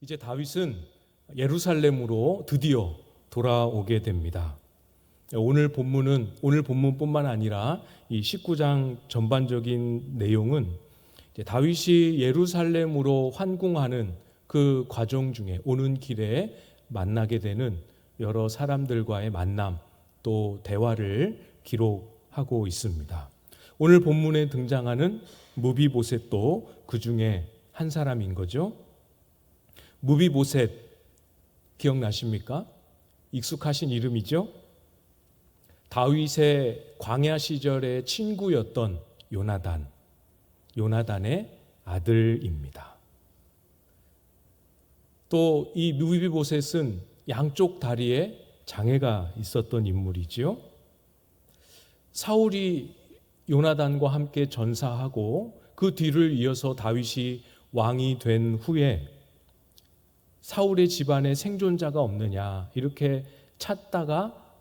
이제 다윗은 예루살렘으로 드디어 돌아오게 됩니다. 오늘 본문뿐만 아니라 이 19장 전반적인 내용은 이제 다윗이 예루살렘으로 환궁하는 그 과정 중에 오는 길에 만나게 되는 여러 사람들과의 만남 또 대화를 기록하고 있습니다. 오늘 본문에 등장하는 무비보셋도 그 중에 한 사람인 거죠. 무비보셋 기억나십니까? 익숙하신 이름이죠. 다윗의 광야 시절의 친구였던 요나단의 아들입니다. 또 이 무비보셋은 양쪽 다리에 장애가 있었던 인물이지요. 사울이 요나단과 함께 전사하고 그 뒤를 이어서 다윗이 왕이 된 후에 사울의 집안에 생존자가 없느냐 이렇게 찾다가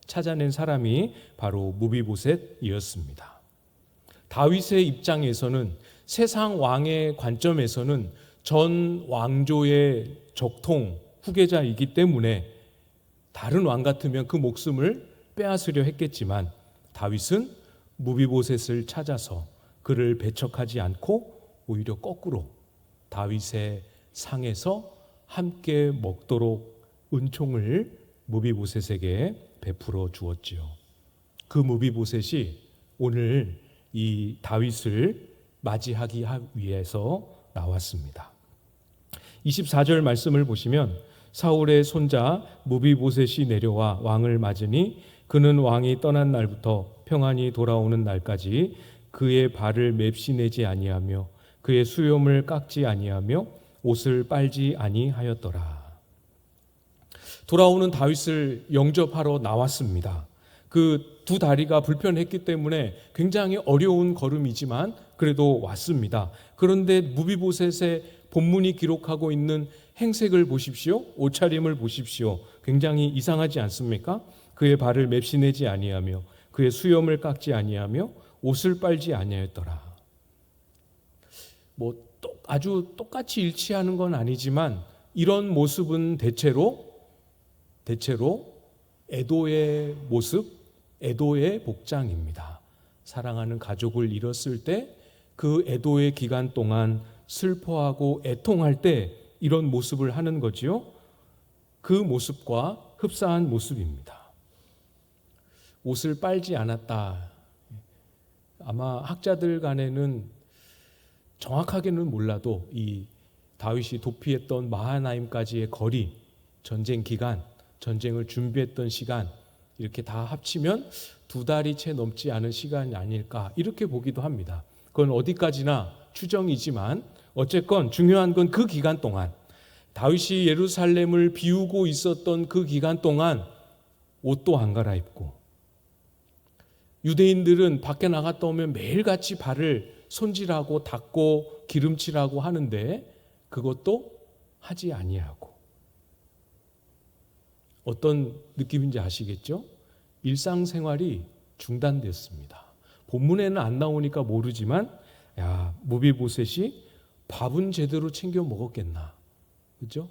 찾아낸 사람이 바로 무비보셋이었습니다. 다윗의 입장에서는 세상 왕의 관점에서는 전 왕조의 적통 후계자이기 때문에 다른 왕 같으면 그 목숨을 빼앗으려 했겠지만 다윗은 무비보셋을 찾아서 그를 배척하지 않고 오히려 거꾸로 다윗의 상에서 함께 먹도록 은총을 무비보셋에게 베풀어 주었지요. 그 무비보셋이 오늘 이 다윗을 맞이하기 위해서 나왔습니다. 24절 말씀을 보시면 사울의 손자 무비보셋이 내려와 왕을 맞으니 그는 왕이 떠난 날부터 평안히 돌아오는 날까지 그의 발을 맵시내지 아니하며 그의 수염을 깎지 아니하며 옷을 빨지 아니하였더라. 돌아오는 다윗을 영접하러 나왔습니다. 그 두 다리가 불편했기 때문에 굉장히 어려운 걸음이지만 그래도 왔습니다. 그런데 무비보셋의 본문이 기록하고 있는 행색을 보십시오. 옷차림을 보십시오. 굉장히 이상하지 않습니까? 그의 발을 맵시내지 아니하며 그의 수염을 깎지 아니하며 옷을 빨지 아니하였더라. 아주 똑같이 일치하는 건 아니지만 이런 모습은 대체로 애도의 모습, 애도의 복장입니다. 사랑하는 가족을 잃었을 때 그 애도의 기간 동안 슬퍼하고 애통할 때 이런 모습을 하는 거지요. 그 모습과 흡사한 모습입니다. 옷을 빨지 않았다. 아마 학자들 간에는 정확하게는 몰라도 이 다윗이 도피했던 마하나임까지의 거리, 전쟁 기간, 전쟁을 준비했던 시간 이렇게 다 합치면 2달이 채 넘지 않은 시간이 아닐까 이렇게 보기도 합니다. 그건 어디까지나 추정이지만 어쨌건 중요한 건 그 기간 동안 다윗이 예루살렘을 비우고 있었던 그 기간 동안 옷도 안 갈아입고 유대인들은 밖에 나갔다 오면 매일같이 발을 손질하고 닦고 기름칠하고 하는데 그것도 하지 아니하고 어떤 느낌인지 아시겠죠? 일상생활이 중단됐습니다. 본문에는 안 나오니까 모르지만 무비보셋이 밥은 제대로 챙겨 먹었겠나? 그렇죠?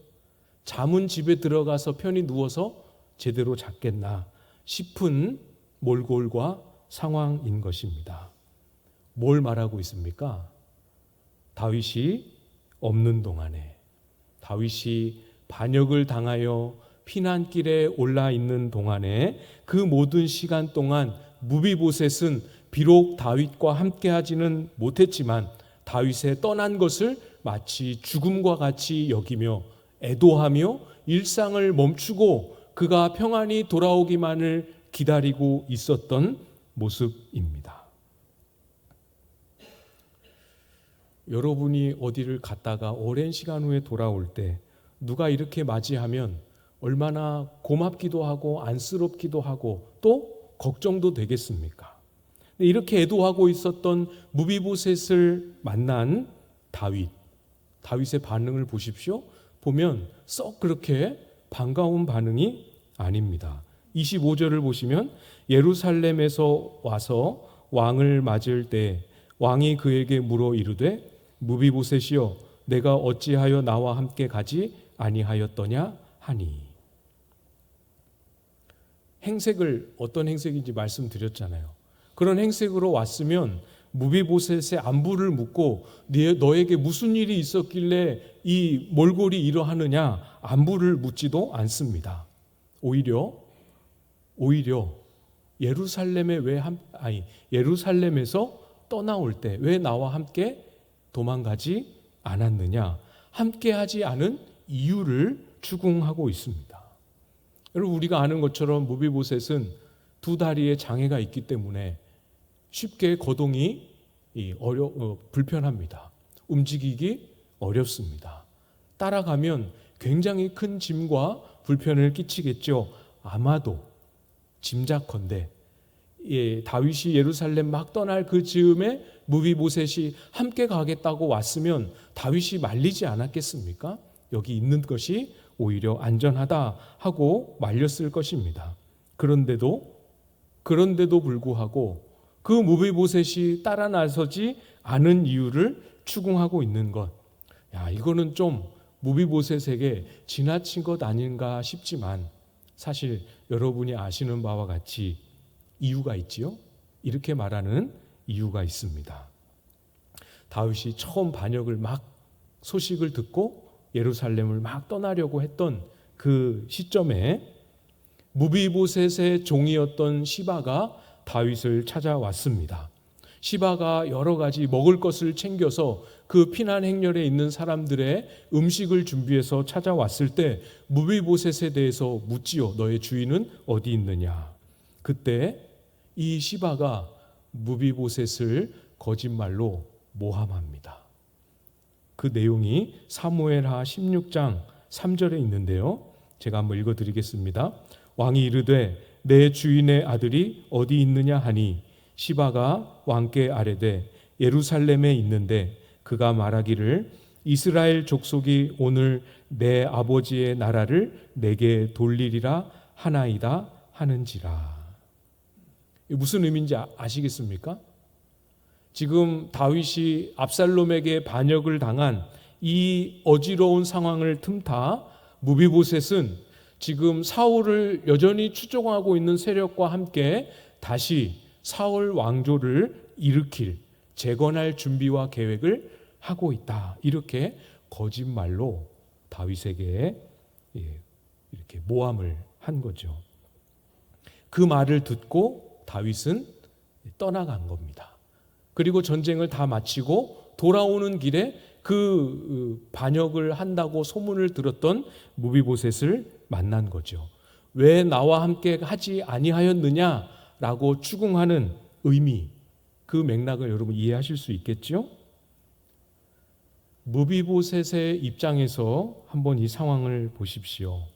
잠은 집에 들어가서 편히 누워서 제대로 잤겠나 싶은 몰골과 상황인 것입니다. 뭘 말하고 있습니까? 다윗이 없는 동안에 다윗이 반역을 당하여 피난길에 올라 있는 동안에 그 모든 시간 동안 무비보셋은 비록 다윗과 함께하지는 못했지만 다윗의 떠난 것을 마치 죽음과 같이 여기며 애도하며 일상을 멈추고 그가 평안히 돌아오기만을 기다리고 있었던 모습입니다. 여러분이 어디를 갔다가 오랜 시간 후에 돌아올 때 누가 이렇게 맞이하면 얼마나 고맙기도 하고 안쓰럽기도 하고 또 걱정도 되겠습니까? 이렇게 애도하고 있었던 무비보셋을 만난 다윗의 반응을 보십시오. 보면 썩 그렇게 반가운 반응이 아닙니다. 25절을 보시면 예루살렘에서 와서 왕을 맞을 때 왕이 그에게 물어 이르되 무비보셋이여 내가 어찌하여 나와 함께 가지 아니하였더냐 하니. 행색을 어떤 행색인지 말씀드렸잖아요. 그런 행색으로 왔으면 무비보셋의 안부를 묻고 너에게 무슨 일이 있었길래 이 몰골이 이러하느냐 안부를 묻지도 않습니다. 오히려 예루살렘에서 떠나올 때 왜 나와 함께 도망가지 않았느냐, 함께하지 않은 이유를 추궁하고 있습니다. 여러분, 우리가 아는 것처럼 무비보셋은 두 다리에 장애가 있기 때문에 쉽게 거동이 불편합니다. 움직이기 어렵습니다. 따라가면 굉장히 큰 짐과 불편을 끼치겠죠. 아마도 짐작컨대 다윗이 예루살렘 막 떠날 그 즈음에 무비보셋이 함께 가겠다고 왔으면 다윗이 말리지 않았겠습니까? 여기 있는 것이 오히려 안전하다 하고 말렸을 것입니다. 그런데도 불구하고 그 무비보셋이 따라 나서지 않은 이유를 추궁하고 있는 것, 이거는 좀 무비보셋에게 지나친 것 아닌가 싶지만 사실 여러분이 아시는 바와 같이 이유가 있지요. 이렇게 말하는 이유가 있습니다. 다윗이 처음 반역을 소식을 듣고 예루살렘을 막 떠나려고 했던 그 시점에 무비보셋의 종이었던 시바가 다윗을 찾아왔습니다. 시바가 여러 가지 먹을 것을 챙겨서 그 피난 행렬에 있는 사람들의 음식을 준비해서 찾아왔을 때 무비보셋에 대해서 묻지요. 너의 주인은 어디 있느냐. 그때 이 시바가 무비보셋을 거짓말로 모함합니다. 그 내용이 사무엘하 16장 3절에 있는데요. 제가 한번 읽어드리겠습니다. 왕이 이르되 내 주인의 아들이 어디 있느냐 하니 시바가 왕께 아뢰되 예루살렘에 있는데 그가 말하기를 이스라엘 족속이 오늘 내 아버지의 나라를 내게 돌리리라 하나이다 하는지라. 무슨 의미인지 아시겠습니까? 지금 다윗이 압살롬에게 반역을 당한 이 어지러운 상황을 틈타 무비보셋은 지금 사울을 여전히 추종하고 있는 세력과 함께 다시 사울 왕조를 일으킬, 재건할 준비와 계획을 하고 있다. 이렇게 거짓말로 다윗에게 이렇게 모함을 한 거죠. 그 말을 듣고 다윗은 떠나간 겁니다. 그리고 전쟁을 다 마치고 돌아오는 길에 그 반역을 한다고 소문을 들었던 무비보셋을 만난 거죠. 왜 나와 함께 하지 아니하였느냐라고 추궁하는 의미, 그 맥락을 여러분 이해하실 수 있겠죠? 무비보셋의 입장에서 한번 이 상황을 보십시오.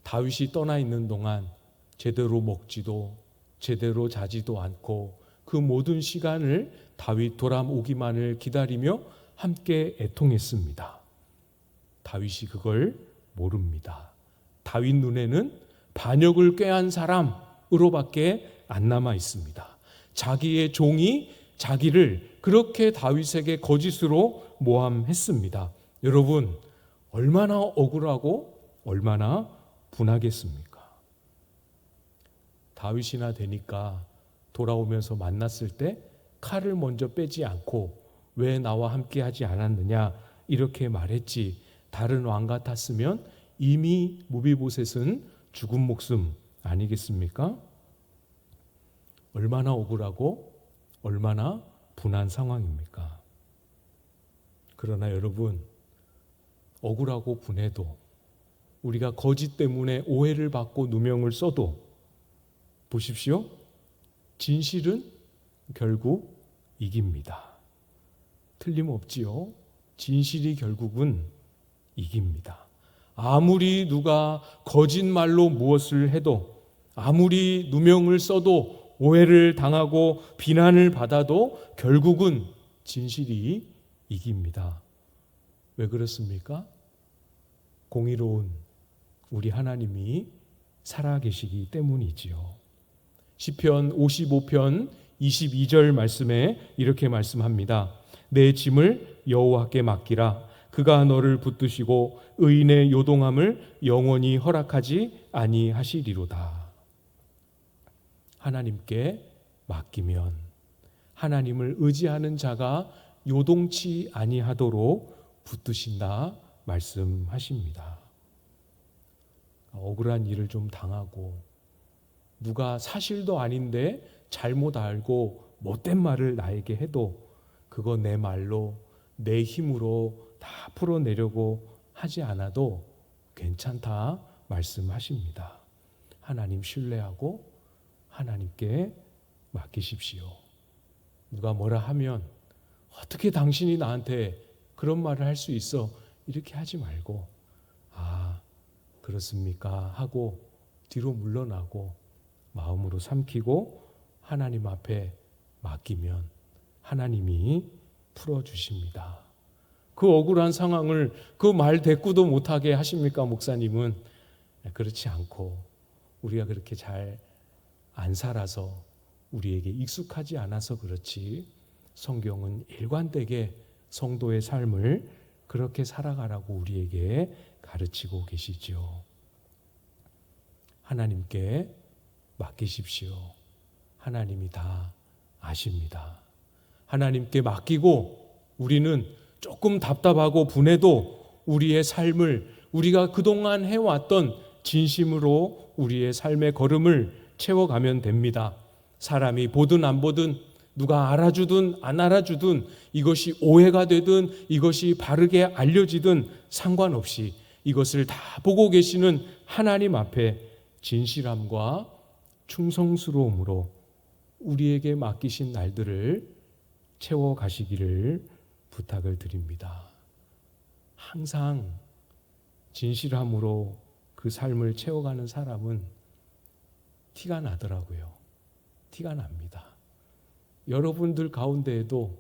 다윗이 떠나 있는 동안 제대로 먹지도 제대로 자지도 않고 그 모든 시간을 다윗 돌아오기만을 기다리며 함께 애통했습니다. 다윗이 그걸 모릅니다. 다윗 눈에는 반역을 꾀한 사람으로밖에 안 남아 있습니다. 자기의 종이 자기를 그렇게 다윗에게 거짓으로 모함했습니다. 여러분, 얼마나 억울하고 얼마나 분하겠습니까? 다윗이나 되니까 돌아오면서 만났을 때 칼을 먼저 빼지 않고 왜 나와 함께 하지 않았느냐 이렇게 말했지, 다른 왕 같았으면 이미 무비보셋은 죽은 목숨 아니겠습니까? 얼마나 억울하고 얼마나 분한 상황입니까? 그러나 여러분, 억울하고 분해도 우리가 거짓 때문에 오해를 받고 누명을 써도 보십시오. 진실은 결국 이깁니다. 틀림없지요. 진실이 결국은 이깁니다. 아무리 누가 거짓말로 무엇을 해도, 아무리 누명을 써도, 오해를 당하고 비난을 받아도 결국은 진실이 이깁니다. 왜 그렇습니까? 공의로운 우리 하나님이 살아계시기 때문이지요. 시편 55편 22절 말씀에 이렇게 말씀합니다. 내 짐을 여호와께 맡기라. 그가 너를 붙드시고 의인의 요동함을 영원히 허락하지 아니하시리로다. 하나님께 맡기면 하나님을 의지하는 자가 요동치 아니하도록 붙드신다 말씀하십니다. 억울한 일을 좀 당하고 누가 사실도 아닌데 잘못 알고 못된 말을 나에게 해도 그거 내 말로 내 힘으로 다 풀어내려고 하지 않아도 괜찮다 말씀하십니다. 하나님 신뢰하고 하나님께 맡기십시오. 누가 뭐라 하면 어떻게 당신이 나한테 그런 말을 할 수 있어? 이렇게 하지 말고 그렇습니까? 하고 뒤로 물러나고 마음으로 삼키고 하나님 앞에 맡기면 하나님이 풀어주십니다. 그 억울한 상황을 그 말 대꾸도 못하게 하십니까? 목사님은 그렇지 않고 우리가 그렇게 잘 안 살아서 우리에게 익숙하지 않아서 그렇지 성경은 일관되게 성도의 삶을 그렇게 살아가라고 우리에게 가르치고 계시죠. 하나님께 맡기십시오. 하나님이 다 아십니다. 하나님께 맡기고 우리는 조금 답답하고 분해도 우리의 삶을 우리가 그동안 해왔던 진심으로 우리의 삶의 걸음을 채워가면 됩니다. 사람이 보든 안 보든 누가 알아주든 안 알아주든 이것이 오해가 되든 이것이 바르게 알려지든 상관없이 이것을 다 보고 계시는 하나님 앞에 진실함과 충성스러움으로 우리에게 맡기신 날들을 채워가시기를 부탁을 드립니다. 항상 진실함으로 그 삶을 채워가는 사람은 티가 나더라고요. 티가 납니다. 여러분들 가운데에도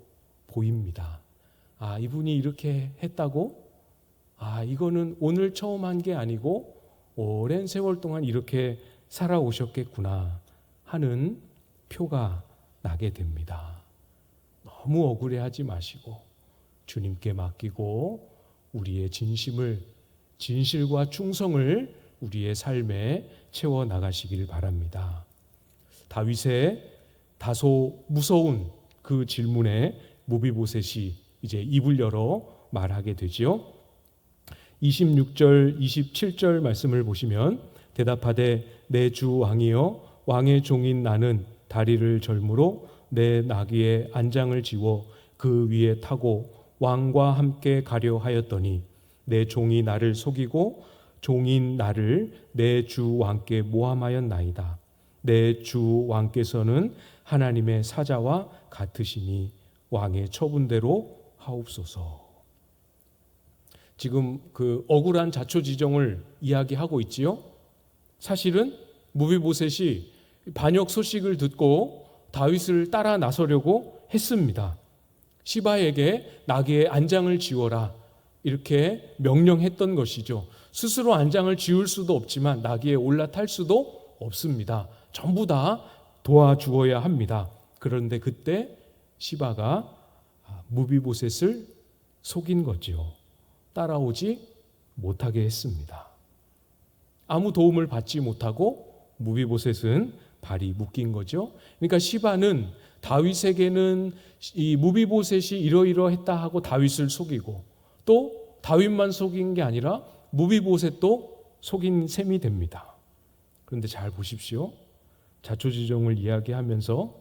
보입니다. 이분이 이렇게 했다고? 이거는 오늘 처음 한 게 아니고 오랜 세월 동안 이렇게 살아오셨겠구나 하는 표가 나게 됩니다. 너무 억울해하지 마시고 주님께 맡기고 우리의 진실과 충성을 우리의 삶에 채워 나가시길 바랍니다. 다윗의 다소 무서운 그 질문에 무비보셋이 이제 입을 열어 말하게 되지요. 26절, 27절 말씀을 보시면 대답하되 내 주 왕이여 왕의 종인 나는 다리를 절므로 내 나귀의 안장을 지워 그 위에 타고 왕과 함께 가려 하였더니 내 종이 나를 속이고 종인 나를 내 주 왕께 모함하였나이다. 내 주 왕께서는 하나님의 사자와 같으시니 왕의 처분대로 하옵소서. 지금 그 억울한 자초지종을 이야기하고 있지요. 사실은 무비보셋이 반역 소식을 듣고 다윗을 따라 나서려고 했습니다. 시바에게 나귀의 안장을 지워라 이렇게 명령했던 것이죠. 스스로 안장을 지울 수도 없지만 나귀에 올라탈 수도 없습니다. 전부 다 도와주어야 합니다. 그런데 그때 시바가 무비보셋을 속인 거지요. 따라오지 못하게 했습니다. 아무 도움을 받지 못하고 무비보셋은 발이 묶인 거죠. 그러니까 시바는 다윗에게는 이 무비보셋이 이러이러했다 하고 다윗을 속이고 또 다윗만 속인 게 아니라 무비보셋도 속인 셈이 됩니다. 그런데 잘 보십시오. 자초지종을 이야기하면서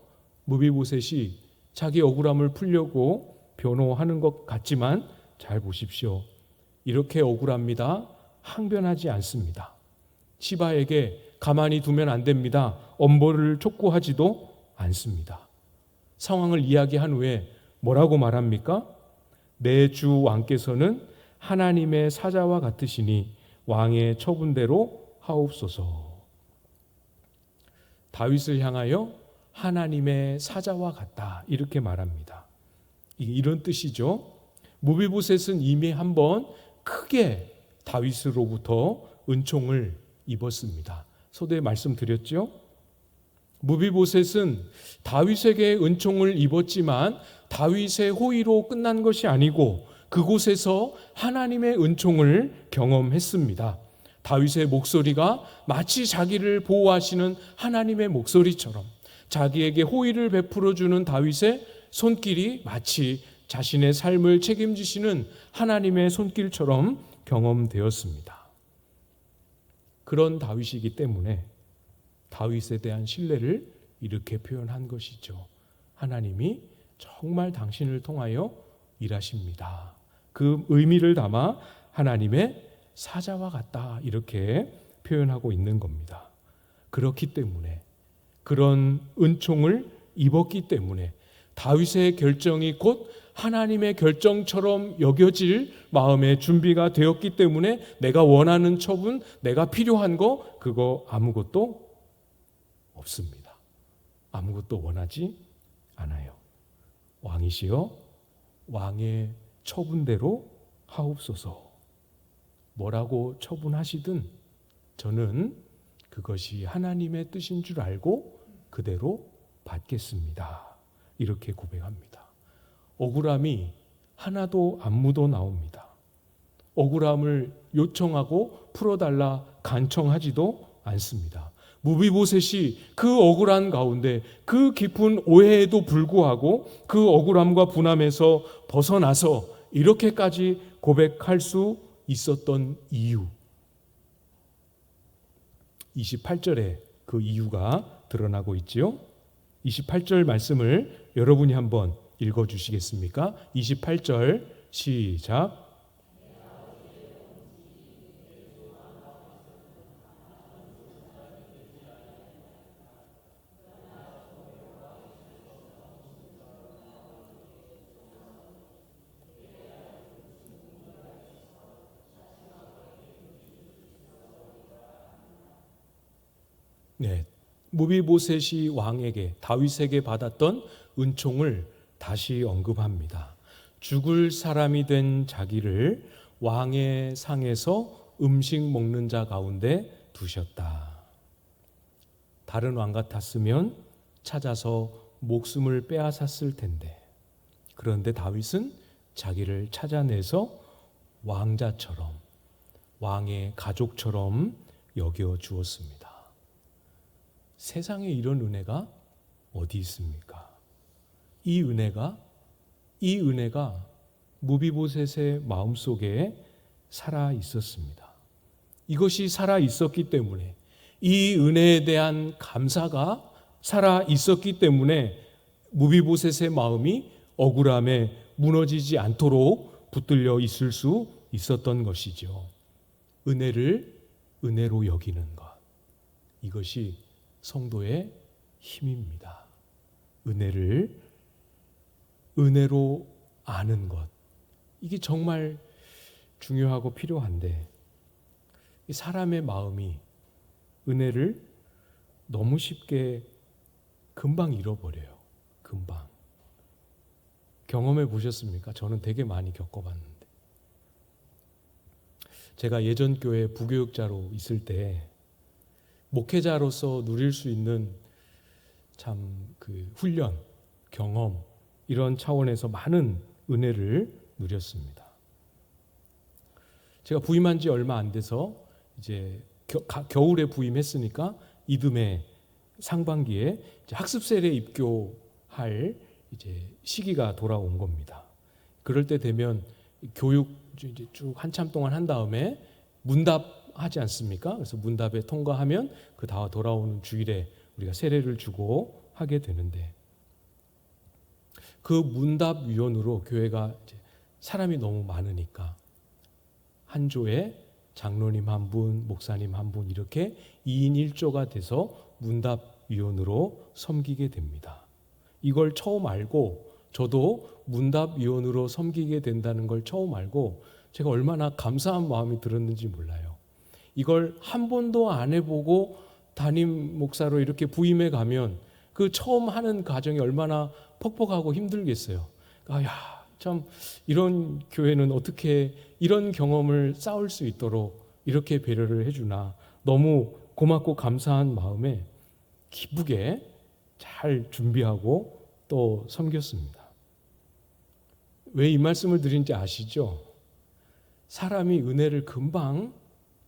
무비보셋이 자기 억울함을 풀려고 변호하는 것 같지만 잘 보십시오. 이렇게 억울합니다. 항변하지 않습니다. 시바에게 가만히 두면 안 됩니다. 엄벌을 촉구하지도 않습니다. 상황을 이야기한 후에 뭐라고 말합니까? 내 주 왕께서는 하나님의 사자와 같으시니 왕의 처분대로 하옵소서. 다윗을 향하여 하나님의 사자와 같다 이렇게 말합니다. 이런 뜻이죠. 무비보셋은 이미 한번 크게 다윗으로부터 은총을 입었습니다. 서두에 말씀드렸죠. 무비보셋은 다윗에게 은총을 입었지만 다윗의 호의로 끝난 것이 아니고 그곳에서 하나님의 은총을 경험했습니다. 다윗의 목소리가 마치 자기를 보호하시는 하나님의 목소리처럼, 자기에게 호의를 베풀어 주는 다윗의 손길이 마치 자신의 삶을 책임지시는 하나님의 손길처럼 경험되었습니다. 그런 다윗이기 때문에 다윗에 대한 신뢰를 이렇게 표현한 것이죠. 하나님이 정말 당신을 통하여 일하십니다. 그 의미를 담아 하나님의 사자와 같다, 이렇게 표현하고 있는 겁니다. 그렇기 때문에, 그런 은총을 입었기 때문에 다윗의 결정이 곧 하나님의 결정처럼 여겨질 마음의 준비가 되었기 때문에 내가 원하는 처분, 내가 필요한 거, 그거 아무것도 없습니다. 아무것도 원하지 않아요. 왕이시여, 왕의 처분대로 하옵소서. 뭐라고 처분하시든 저는 그것이 하나님의 뜻인 줄 알고 그대로 받겠습니다. 이렇게 고백합니다. 억울함이 하나도 안 묻어 나옵니다. 억울함을 요청하고 풀어달라 간청하지도 않습니다. 무비보셋이 그 억울한 가운데, 그 깊은 오해에도 불구하고 그 억울함과 분함에서 벗어나서 이렇게까지 고백할 수 있었던 이유, 28절에 그 이유가 드러나고 있지요. 28절 말씀을 여러분이 한번 읽어주시겠습니까? 28절 시작. 네, 무비보셋이 왕에게, 다윗에게 받았던 은총을 다시 언급합니다. 죽을 사람이 된 자기를 왕의 상에서 음식 먹는 자 가운데 두셨다. 다른 왕 같았으면 찾아서 목숨을 빼앗았을 텐데, 그런데 다윗은 자기를 찾아내서 왕자처럼, 왕의 가족처럼 여겨 주었습니다. 세상에 이런 은혜가 어디 있습니까? 이 은혜가 무비보셋의 마음속에 살아 있었습니다. 이것이 살아 있었기 때문에, 이 은혜에 대한 감사가 살아 있었기 때문에 무비보셋의 마음이 억울함에 무너지지 않도록 붙들려 있을 수 있었던 것이죠. 은혜를 은혜로 여기는 것, 이것이 성도의 힘입니다. 은혜를 은혜로 아는 것, 이게 정말 중요하고 필요한데, 사람의 마음이 은혜를 너무 쉽게 금방 잃어버려요. 금방. 경험해 보셨습니까? 저는 되게 많이 겪어봤는데, 제가 예전 교회 부교육자로 있을 때 목회자로서 누릴 수 있는 참 그 훈련, 경험, 이런 차원에서 많은 은혜를 누렸습니다. 제가 부임한 지 얼마 안 돼서 이제 겨울에 부임했으니까 이듬해 상반기에 이제 학습세례 입교할 이제 시기가 돌아온 겁니다. 그럴 때 되면 교육 이제 쭉 한참 동안 한 다음에 문답하지 않습니까? 그래서 문답에 통과하면 그 다음 돌아오는 주일에 우리가 세례를 주고 하게 되는데, 그 문답위원으로 교회가 이제 사람이 너무 많으니까 한 조에 장로님 한 분, 목사님 한 분, 이렇게 2인 1조가 돼서 문답위원으로 섬기게 됩니다. 이걸 처음 알고, 저도 문답위원으로 섬기게 된다는 걸 처음 알고 제가 얼마나 감사한 마음이 들었는지 몰라요. 이걸 한 번도 안 해보고 담임 목사로 이렇게 부임해 가면 그 처음 하는 과정이 얼마나 퍽퍽하고 힘들겠어요. 참 이런 교회는 어떻게 이런 경험을 쌓을 수 있도록 이렇게 배려를 해주나, 너무 고맙고 감사한 마음에 기쁘게 잘 준비하고 또 섬겼습니다. 왜 이 말씀을 드린지 아시죠? 사람이 은혜를 금방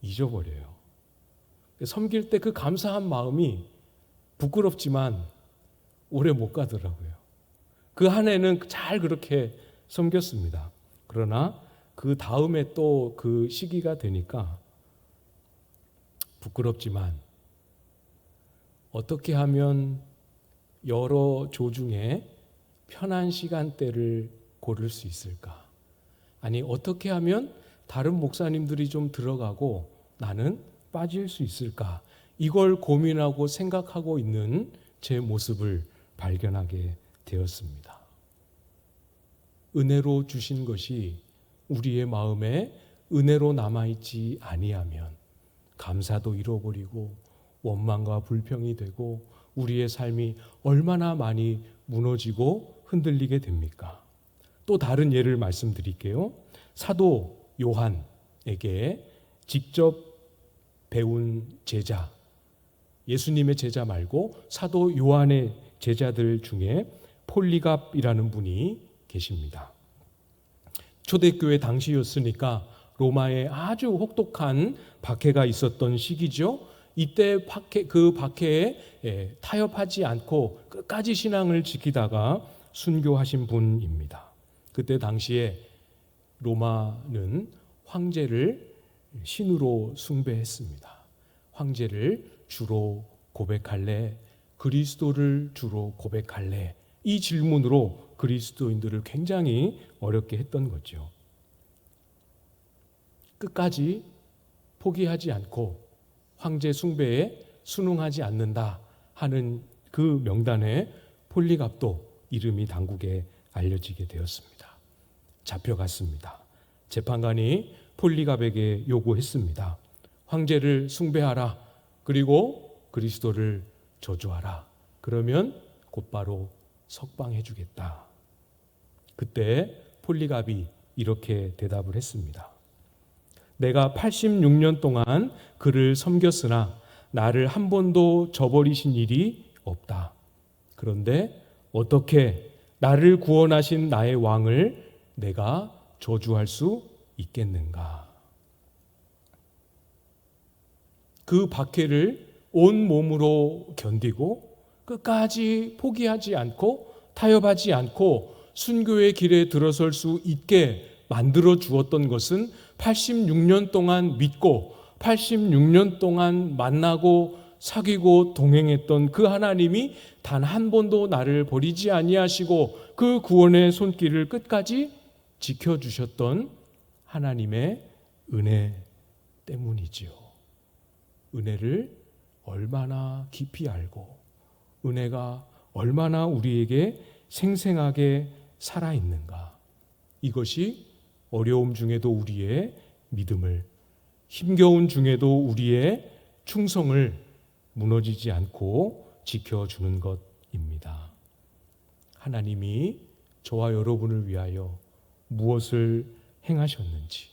잊어버려요. 섬길 때 그 감사한 마음이 부끄럽지만 오래 못 가더라고요. 그 한 해는 잘 그렇게 섬겼습니다. 그러나 그 다음에 또 그 시기가 되니까 부끄럽지만 어떻게 하면 여러 조 중에 편한 시간대를 고를 수 있을까? 아니, 어떻게 하면 다른 목사님들이 좀 들어가고 나는 빠질 수 있을까? 이걸 고민하고 생각하고 있는 제 모습을 발견하게 되었습니다. 은혜로 주신 것이 우리의 마음에 은혜로 남아있지 아니하면 감사도 잃어버리고 원망과 불평이 되고 우리의 삶이 얼마나 많이 무너지고 흔들리게 됩니까? 또 다른 예를 말씀드릴게요. 사도 요한에게 직접 배운 제자, 예수님의 제자 말고 사도 요한의 제자들 중에 폴리갑이라는 분이 계십니다. 초대교회 당시였으니까 로마에 아주 혹독한 박해가 있었던 시기죠. 이때 그 박해에 타협하지 않고 끝까지 신앙을 지키다가 순교하신 분입니다. 그때 당시에 로마는 황제를 신으로 숭배했습니다. 황제를 주로 고백할래? 그리스도를 주로 고백할래? 이 질문으로 그리스도인들을 굉장히 어렵게 했던 거죠. 끝까지 포기하지 않고 황제 숭배에 순응하지 않는다 하는 그 명단에 폴리갑도 이름이 당국에 알려지게 되었습니다. 잡혀갔습니다. 재판관이 폴리갑에게 요구했습니다. 황제를 숭배하라. 그리고 그리스도를 저주하라. 그러면 곧바로 석방해 주겠다. 그때 폴리갑이 이렇게 대답을 했습니다. 내가 86년 동안 그를 섬겼으나 나를 한 번도 저버리신 일이 없다. 그런데 어떻게 나를 구원하신 나의 왕을 내가 저주할 수 있겠는가? 그 박해를 온 몸으로 견디고 끝까지 포기하지 않고 타협하지 않고 순교의 길에 들어설 수 있게 만들어 주었던 것은 86년 동안 믿고 86년 동안 만나고 사귀고 동행했던 그 하나님이 단 한 번도 나를 버리지 아니하시고 그 구원의 손길을 끝까지 지켜주셨던 하나님의 은혜 때문이지요. 은혜를 얼마나 깊이 알고 은혜가 얼마나 우리에게 생생하게 살아있는가. 이것이 어려움 중에도 우리의 믿음을, 힘겨운 중에도 우리의 충성을 무너지지 않고 지켜주는 것입니다. 하나님이 저와 여러분을 위하여 무엇을 행하셨는지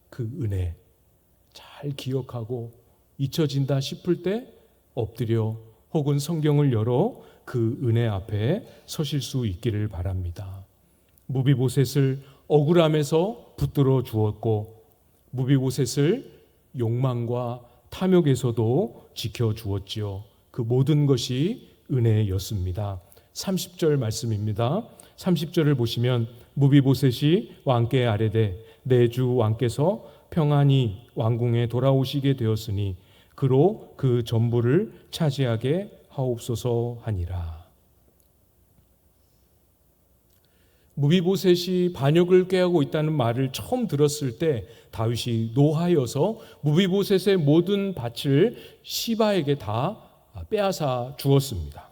그 은혜 잘 기억하고 잊혀진다 싶을 때 엎드려 혹은 성경을 열어 그 은혜 앞에 서실 수 있기를 바랍니다. 무비보셋을 억울함에서 붙들어 주었고 무비보셋을 욕망과 탐욕에서도 지켜 주었지요. 그 모든 것이 은혜였습니다. 30절 말씀입니다. 30절을 보시면 무비보셋이 왕께 아뢰되 내 주 왕께서 평안히 왕궁에 돌아오시게 되었으니 그로 그 전부를 차지하게 하옵소서 하니라. 무비보셋이 반역을 꾀하고 있다는 말을 처음 들었을 때 다윗이 노하여서 무비보셋의 모든 밭을 시바에게 다 빼앗아 주었습니다.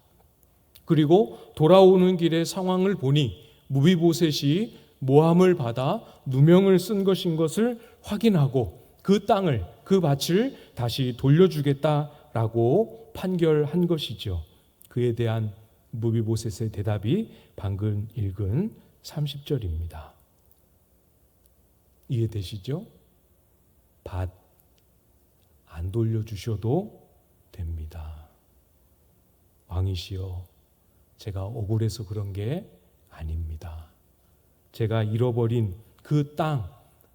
그리고 돌아오는 길의 상황을 보니 무비보셋이 모함을 받아 누명을 쓴 것인 것을 확인하고 그 땅을, 그 밭을 다시 돌려주겠다라고 판결한 것이죠. 그에 대한 무비보셋의 대답이 방금 읽은 30절입니다. 이해되시죠? 밭 안 돌려주셔도 됩니다. 왕이시여, 제가 억울해서 그런 게 아닙니다. 제가 잃어버린 그 땅,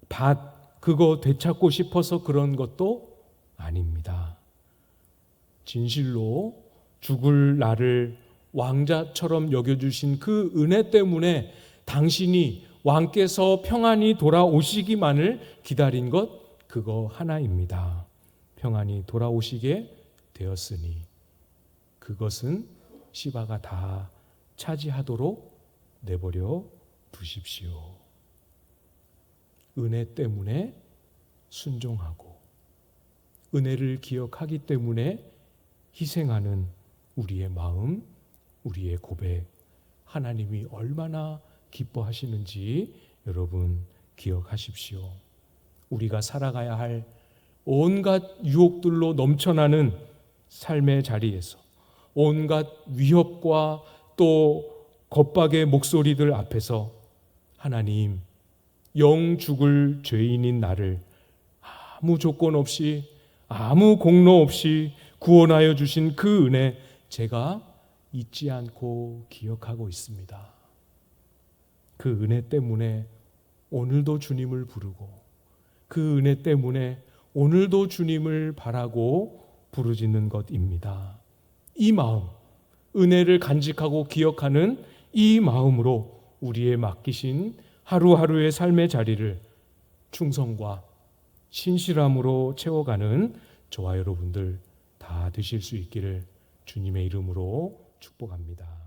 밭, 그거 되찾고 싶어서 그런 것도 아닙니다. 진실로 죽을 나를 왕자처럼 여겨주신 그 은혜 때문에 당신이 왕께서 평안히 돌아오시기만을 기다린 것, 그거 하나입니다. 평안히 돌아오시게 되었으니 그것은 시바가 다 차지하도록 내버려 두십시오. 은혜 때문에 순종하고 은혜를 기억하기 때문에 희생하는 우리의 마음, 우리의 고백, 하나님이 얼마나 기뻐하시는지 여러분 기억하십시오. 우리가 살아가야 할 온갖 유혹들로 넘쳐나는 삶의 자리에서 온갖 위협과 또 겁박의 목소리들 앞에서 하나님, 영 죽을 죄인인 나를 아무 조건 없이 아무 공로 없이 구원하여 주신 그 은혜 제가 잊지 않고 기억하고 있습니다. 그 은혜 때문에 오늘도 주님을 부르고 그 은혜 때문에 오늘도 주님을 바라고 부르짖는 것입니다. 이 마음, 은혜를 간직하고 기억하는 이 마음으로 우리의 맡기신 하루하루의 삶의 자리를 충성과 신실함으로 채워가는 저와 여러분들 다 되실 수 있기를 주님의 이름으로 축복합니다.